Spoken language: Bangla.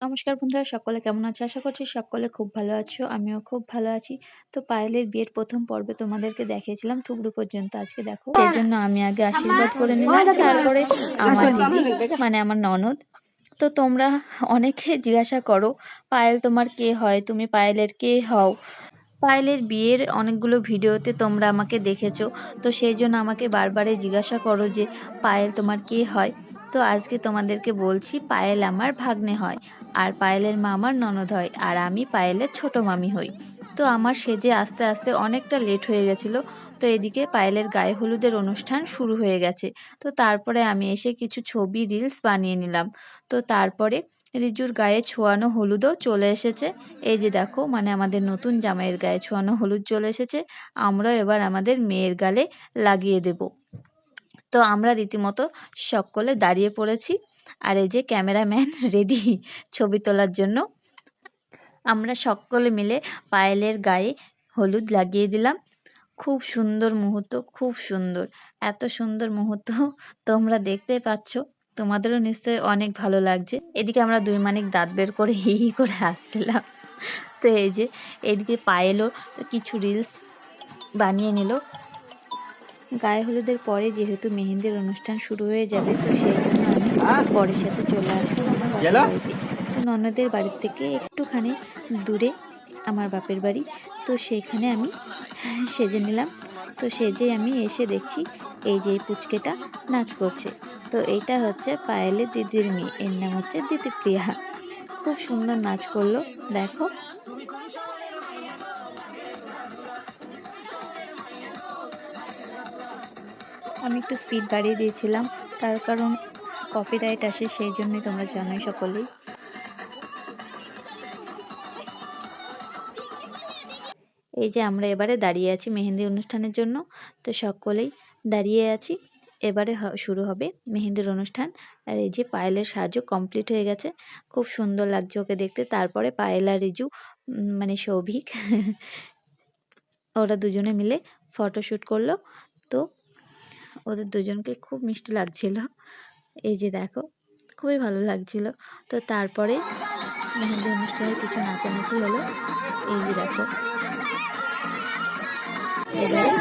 নমস্কার বন্ধুরা, সকলে কেমন আছো? আশা করছি সকলে খুব ভালো আছো। আমিও খুব ভালো আছি। তো পায়েলের বিয়ের প্রথম পর্বে তোমাদেরকে দেখিয়েছিলাম থুবড়ু পর্যন্ত। আজকে দেখো, সেই জন্য আমি আগে আশীর্বাদ করে নিলাম, তারপরে আমার দিদি মানে আমার ননদ। তো তোমরা অনেকে জিজ্ঞাসা করো, পায়েল তোমার কে হয়, তুমি পায়েলের কে হও? পায়েলের বিয়ের অনেকগুলো ভিডিওতে তোমরা আমাকে দেখেছো, তো সেই জন্য আমাকে বারবারই জিজ্ঞাসা করো যে পায়েল তোমার কে হয়। তো আজকে তোমাদেরকে বলছি, পায়েল আমার ভাগ্নে হয়, আর পায়েলের মা আমার ননদ হয়, আর আমি পায়েলের ছোট মামি হই। তো আমার সেজে আস্তে আস্তে অনেকটা লেট হয়ে গেছিলো। তো এদিকে পায়েলের গায়ে হলুদের অনুষ্ঠান শুরু হয়ে গেছে। তো তারপরে আমি এসে কিছু ছবি রিলস বানিয়ে নিলাম। তো তারপরে রিজুর গায়ে ছোঁয়ানো হলুদও চলে এসেছে। এই যে দেখো, মানে আমাদের নতুন জামাইয়ের গায়ে ছোঁয়ানো হলুদ চলে এসেছে। আমরাও এবার আমাদের মেয়ের গালে লাগিয়ে দেব। তো আমরা রীতিমতো সকলে দাঁড়িয়ে পড়েছি, আর এই যে ক্যামেরাম্যান রেডি ছবি তোলার জন্য। আমরা সকলে মিলে পায়েলের গায়ে হলুদ লাগিয়ে দিলাম। খুব সুন্দর মুহূর্ত, খুব সুন্দর। এত সুন্দর মুহূর্ত তোমরা দেখতে পাচ্ছ, তোমাদেরও নিশ্চয়ই অনেক ভালো লাগছে। এদিকে আমরা দুই মানিক দাঁত বের করে হি হি করে হাসছিলাম। তো এই যে এদিকে পায়েলও কিছু রিলস বানিয়ে নিল। গায়ে হলুদের পরে যেহেতু মেহেন্দির অনুষ্ঠান শুরু হয়ে যাবে, তো সেই জন্য আমি বরের সাথে চলে আসলাম আমার বাপের বাড়িতে। তো ননদের বাড়ির থেকে একটুখানি দূরে আমার বাপের বাড়ি। তো সেইখানে আমি সেজে নিলাম। তো সেজে আমি এসে দেখছি এই যে এই পুচকেটা নাচ করছে। তো এইটা হচ্ছে পায়েলের দিদির মেয়ে, এর নাম হচ্ছে দিদিপ্রিয়া। খুব সুন্দর নাচ করলো, দেখো। আমি একটু স্পিড বাড়িয়ে দিয়েছিলাম, তার কারণ কপিরাইট আসে, সেই জন্যই, তোমরা জানোই সকলেই। এই যে আমরা এবারে দাঁড়িয়ে আছি মেহেন্দি অনুষ্ঠানের জন্য। তো সকলেই দাঁড়িয়ে আছি, এবারে শুরু হবে মেহেন্দির অনুষ্ঠান। আর এই যে পায়েলের সাজও কমপ্লিট হয়ে গেছে, খুব সুন্দর লাগছে ওকে দেখতে। তারপরে পায়েল আর রিজু মানে সৌভিক ওরা দুজনে মিলে ফটোশ্যুট করলো। তো ওদের দুজনকে খুব মিষ্টি লাগছিল, এই যে দেখো, খুবই ভালো লাগছিল। তো তারপরে মেহেন্দি অনুষ্ঠানে কিছু নাচানাচি হলো, এই যে দেখো। এবারে